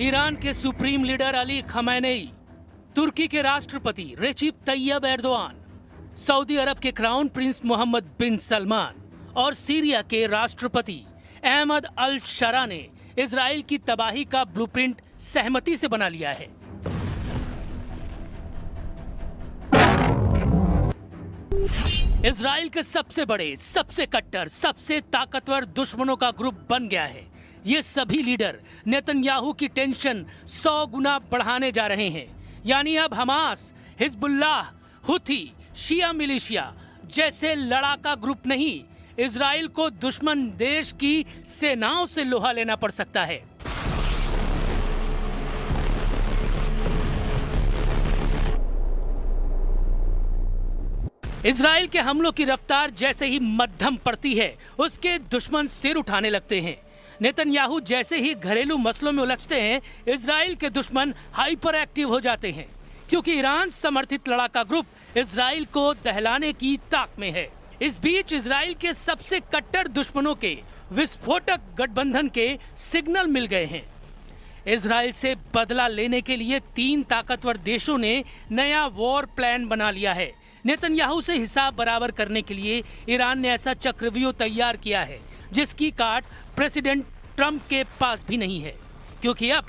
Iran के supreme leader Ali Khamenei, तुर्की के राष्ट्रपति रेसिप तैयब एर्दोआन, सऊदी अरब के क्राउन प्रिंस मोहम्मद बिन सलमान और सीरिया के राष्ट्रपति अहमद अल शरा ने इजराइल की तबाही का ब्लूप्रिंट सहमति से बना लिया है। इजराइल के सबसे बड़े, सबसे कट्टर, सबसे ताकतवर दुश्मनों का ग्रुप बन गया है। ये सभी लीडर नेतन्याहू की टेंशन 100 गुना बढ़ाने जा रहे हैं। यानी अब हमास, हिजबुल्लाह, हुथी, शिया मिलिशिया जैसे लड़ाका ग्रुप नहीं, इजराइल को दुश्मन देश की सेनाओं से लोहा लेना पड़ सकता है। इजराइल के हमलों की रफ्तार जैसे ही मध्यम पड़ती है, उसके दुश्मन सिर उठाने लगते हैं। नेतन्याहू जैसे ही घरेलू मसलों में उलझते हैं, इजराइल के दुश्मन हाइपर एक्टिव हो जाते हैं, क्योंकि ईरान समर्थित लड़ाका ग्रुप इजराइल को दहलाने की ताक में है। इस बीच इजराइल के सबसे कट्टर दुश्मनों के विस्फोटक गठबंधन के सिग्नल मिल गए हैं। इजराइल से बदला लेने के लिए 3 ताकतवर देशों ने नया वॉर प्लान बना लिया है। नेतन्याहू से हिसाब बराबर करने के लिए ईरान ने ऐसा चक्रव्यूह तैयार किया है जिसकी काट प्रेसिडेंट ट्रंप के पास भी नहीं है, क्योंकि अब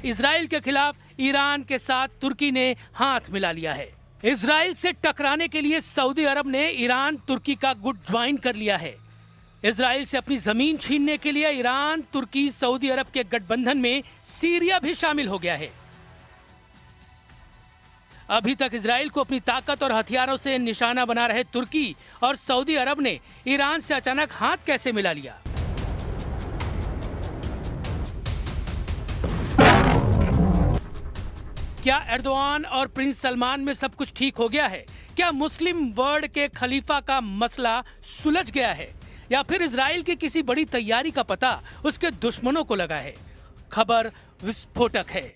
इजराइल के खिलाफ ईरान के साथ तुर्की ने हाथ मिला लिया है। इजराइल से टकराने के लिए सऊदी अरब ने ईरान तुर्की का गुट ज्वाइन कर लिया है। इजराइल से अपनी जमीन छीनने के लिए ईरान, तुर्की, सऊदी अरब के गठबंधन में सीरिया भी शामिल हो गया है। अभी तक इजराइल को अपनी ताकत और हथियारों से निशाना बना रहे तुर्की और सऊदी अरब ने ईरान से अचानक हाथ कैसे मिला लिया? क्या एर्दोआन और प्रिंस सलमान में सब कुछ ठीक हो गया है? क्या मुस्लिम वर्ल्ड के खलीफा का मसला सुलझ गया है, या फिर इजराइल की किसी बड़ी तैयारी का पता उसके दुश्मनों को लगा है? खबर विस्फोटक है।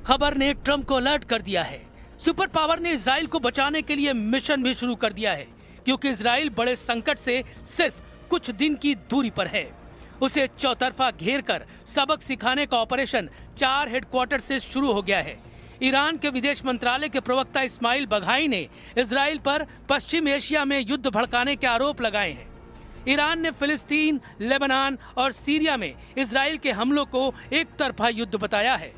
खबर ने ट्रंप को अलर्ट कर दिया है। सुपर पावर ने इजराइल को बचाने के लिए मिशन भी शुरू कर दिया है, क्योंकि इजराइल बड़े संकट से सिर्फ कुछ दिन की दूरी पर है। उसे चौतरफा घेर कर सबक सिखाने का ऑपरेशन 4 हेडक्वार्टर से शुरू हो गया है। ईरान के विदेश मंत्रालय के प्रवक्ता इस्माइल बघाई ने इजराइल पर पश्चिम एशिया में युद्ध भड़काने के आरोप लगाए हैं। ईरान ने फिलिस्तीन, लेबनान और सीरिया में इजराइल के हमलों को एक तरफा युद्ध बताया है।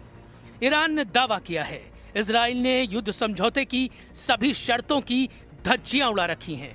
ईरान ने दावा किया है इजराइल ने युद्ध समझौते की सभी शर्तों की धज्जियां उड़ा रखी हैं।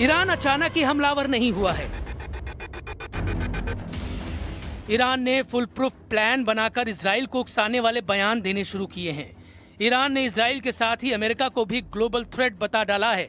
ईरान अचानक ही हमलावर नहीं हुआ है। ईरान ने फुल प्रूफ प्लान बनाकर इजराइल को उकसाने वाले बयान देने शुरू किए हैं। ईरान ने इजराइल के साथ ही अमेरिका को भी ग्लोबल थ्रेट बता डाला है।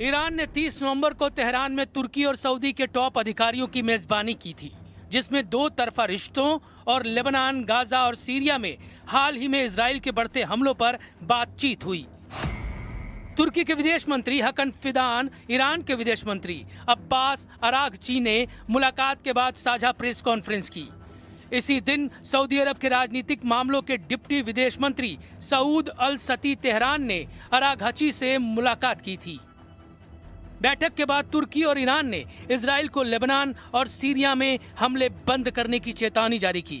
ईरान ने 30 नवंबर को तेहरान में तुर्की और सऊदी के टॉप अधिकारियों की मेजबानी की थी, जिसमें 2 तरफा रिश्तों और लेबनान, गाजा और सीरिया में हाल ही में इजराइल के बढ़ते हमलों पर बातचीत हुई। तुर्की के विदेश मंत्री हकन फिदान, ईरान के विदेश मंत्री अब्बास अरागची ने मुलाकात के बाद साझा प्रेस कॉन्फ्रेंस की। इसी दिन सऊदी अरब के राजनीतिक मामलों के डिप्टी विदेश मंत्री सऊद अल सती तेहरान ने अरागची से मुलाकात की थी। बैठक के बाद तुर्की और ईरान ने इजराइल को लेबनान और सीरिया में हमले बंद करने की चेतावनी जारी की।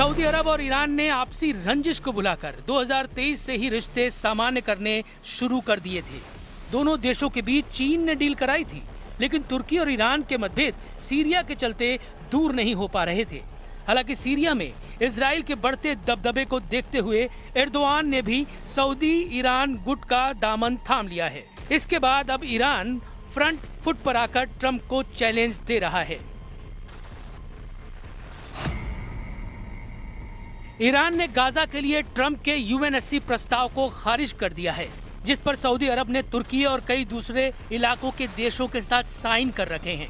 सऊदी अरब और ईरान ने आपसी रंजिश को बुलाकर 2023 से ही रिश्ते सामान्य करने शुरू कर दिए थे। दोनों देशों के बीच चीन ने डील कराई थी, लेकिन तुर्की और ईरान के मतभेद सीरिया के चलते दूर नहीं हो पा रहे थे। हालांकि सीरिया में इजराइल के बढ़ते दबदबे को देखते हुए एर्दोआन ने भी सऊदी ईरान गुट का दामन थाम लिया है। इसके बाद अब ईरान फ्रंट फुट पर आकर ट्रंप को चैलेंज दे रहा है। ईरान ने गाजा के लिए ट्रंप के यूएनएससी प्रस्ताव को खारिज कर दिया है, जिस पर सऊदी अरब ने तुर्की और कई दूसरे इलाकों के देशों के साथ साइन कर रखे हैं।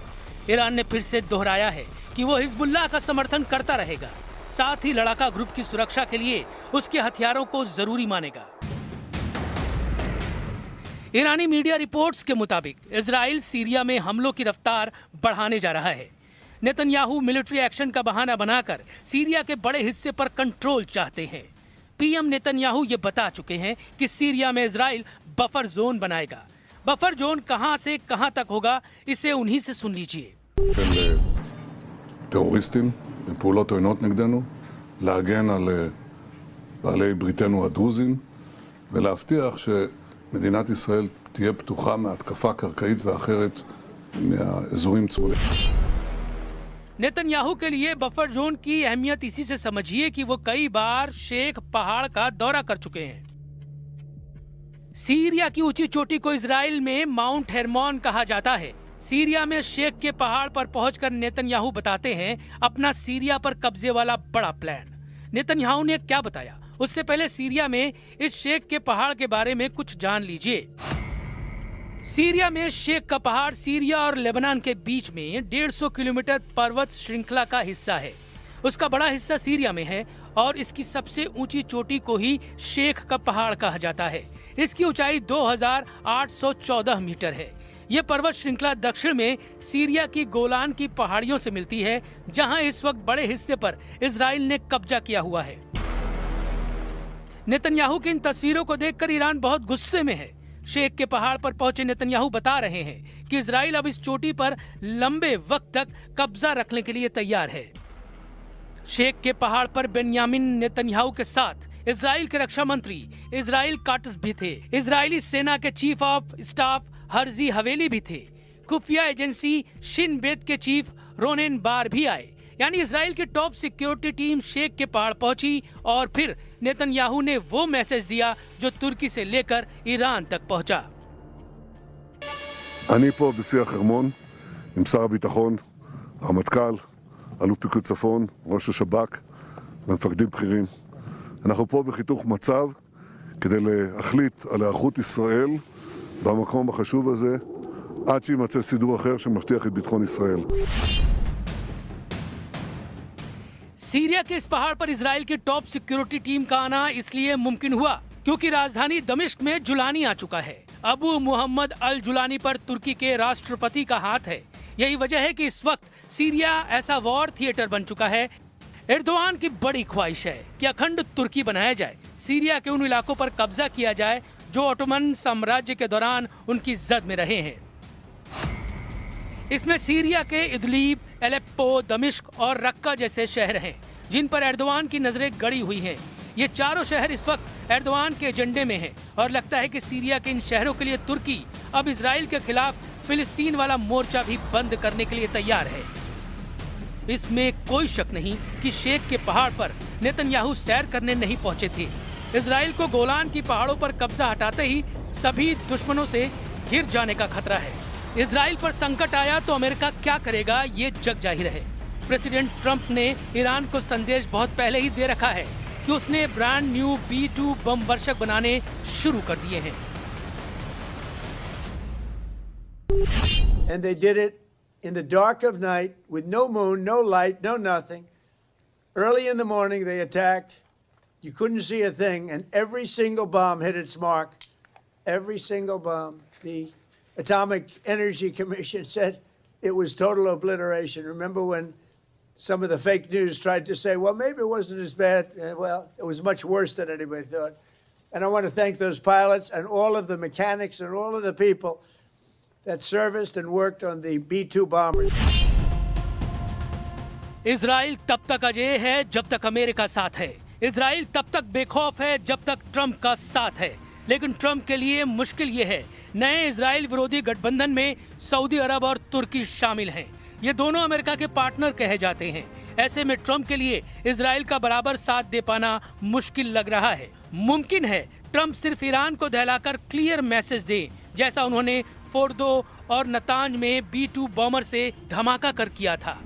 ईरान ने फिर से दोहराया है कि वो हिजबुल्लाह का समर्थन करता रहेगा, साथ ही लड़ाका ग्रुप की सुरक्षा के लिए उसके हथियारों को जरूरी मानेगा। ईरानी मीडिया रिपोर्ट्स के मुताबिक इजराइल सीरिया में हमलों की रफ्तार बढ़ाने जा रहा है। नेतन्याहू मिलिट्री एक्शन का बहाना बनाकर सीरिया के बड़े हिस्से पर कंट्रोल चाहते हैं। पीएम नेतन्याहू ये बता चुके हैं कि सीरिया में इजराइल बफर जोन बनाएगा। बफर जोन कहां से कहां तक होगा, इसे उन्हीं से सुन लीजिए। טרוריסטים בפעולות עוינות נגדנו, להגן על בעלי בריתנו הדרוזים ולהבטיח שמדינת ישראל תהיה פתוחה מהתקפה קרקעית ואחרת מהאזורים צמודים. नेतन्याहू के लिए बफर जोन की अहमियत इसी से समझिए कि वो कई बार शेख पहाड़ का दौरा कर चुके हैं। सीरिया की ऊंची चोटी को इजराइल में माउंट हेरमोन कहा जाता है। सीरिया में शेख के पहाड़ पर पहुंचकर नेतन्याहू बताते हैं अपना सीरिया पर कब्जे वाला बड़ा प्लान। नेतन्याहू ने क्या बताया, उससे पहले सीरिया में इस शेख के पहाड़ के बारे में कुछ जान लीजिए। सीरिया में शेख का पहाड़ सीरिया और लेबनान के बीच में 150 किलोमीटर पर्वत श्रृंखला का हिस्सा है। उसका बड़ा हिस्सा सीरिया में है और इसकी सबसे ऊंची चोटी को ही शेख का पहाड़ कहा जाता है। इसकी ऊंचाई 2814 मीटर है। यह पर्वत श्रृंखला दक्षिण में सीरिया की गोलान की पहाड़ियों से मिलती है, जहां इस वक्त बड़े हिस्से पर इजराइल ने कब्जा किया हुआ है। नेतन्याहू की इन तस्वीरों को देखकर ईरान बहुत गुस्से में है। शेख के पहाड़ पर पहुंचे नेतन्याहू बता रहे हैं कि इजराइल अब इस चोटी पर लंबे वक्त तक कब्जा रखने के लिए तैयार है। शेख के पहाड़ पर बेन्यामिन नेतन्याहू के साथ इजराइल के रक्षा मंत्री इजराइल काट्स भी थे। इजरायली सेना के चीफ ऑफ स्टाफ हर्जी हवेली भी थे। खुफिया एजेंसी शिन बेत के चीफ रोनेन बार भी आए। यानी इजराइल की टॉप सिक्योरिटी टीम शेख के पहाड़ पहुंची और फिर नेतन्याहू ने वो मैसेज दिया जो तुर्की से लेकर ईरान तक पहुंचा। אני פה בשיח חרמון עם שר הביטחון, הרמטכ"ל, אלוף פיקוד צפון, ראש השב"כ ומפקדים בכירים. אנחנו פה בחיתוך מצב כדי להחליט על היערכות ישראל במקום החשוב הזה עד שימצא סידור אחר שמבטיח את ביטחון ישראל. सीरिया के इस पहाड़ पर इजराइल की टॉप सिक्योरिटी टीम का आना इसलिए मुमकिन हुआ क्योंकि राजधानी दमिश्क में जुलानी आ चुका है। अबू मुहम्मद अल जुलानी पर तुर्की के राष्ट्रपति का हाथ है। यही वजह है कि इस वक्त सीरिया ऐसा वॉर थिएटर बन चुका है। एर्दोआन की बड़ी ख्वाहिश है कि अखंड तुर्की बनाया जाए, सीरिया के उन इलाकों पर कब्जा किया जाए जो ओटोमन साम्राज्य के दौरान उनकी जद में रहे हैं। इसमें सीरिया के इदलीब, एलेप्पो, दमिश्क और रक्का जैसे शहर हैं जिन पर एर्दोआन की नजरें गड़ी हुई हैं। ये चारों शहर इस वक्त एर्दोआन के एजेंडे में हैं और लगता है कि सीरिया के इन शहरों के लिए तुर्की अब इजराइल के खिलाफ फिलिस्तीन वाला मोर्चा भी बंद करने के लिए तैयार है। इसमें कोई शक नहीं कि शेख के पहाड़ पर नेतन्याहू सैर करने नहीं पहुंचे थे। इजराइल को गोलान की पहाड़ों पर कब्जा हटाते ही सभी दुश्मनों से घिर जाने का खतरा है। इजराइल पर संकट आया तो अमेरिका क्या करेगा, ये जग जाहिर है। प्रेसिडेंट ट्रंप ने ईरान को संदेश बहुत पहले ही दे रखा है कि उसने ब्रांड न्यू B-2 बम वर्षक बनाने शुरू कर दिए हैं। And they did it in the dark of night with no moon, no light, no nothing. Early in the morning they attacked. You couldn't see a thing, and every single bomb hit its mark. Every single bomb. The Atomic Energy Commission said it was total obliteration. Remember when some of the fake news tried to say, well, maybe it wasn't as bad. Well, it was much worse than anybody thought. And I want to thank those pilots and all of the mechanics and all of the people that serviced and worked on the B-2 bombers. Israel तब तक अजेय है जब तक America साथ है। Israel तब तक बेखौफ है जब तक ट्रंप का साथ है। लेकिन ट्रंप के लिए मुश्किल ये है, नए इजराइल विरोधी गठबंधन में सऊदी अरब और तुर्की शामिल हैं। ये दोनों अमेरिका के पार्टनर कहे जाते हैं। ऐसे में ट्रंप के लिए इजराइल का बराबर साथ दे पाना मुश्किल लग रहा है। मुमकिन है ट्रंप सिर्फ ईरान को दहलाकर क्लियर मैसेज दें, जैसा उन्होंने फोर्दो और नतांज में B-2 बॉम्बर से धमाका कर किया था।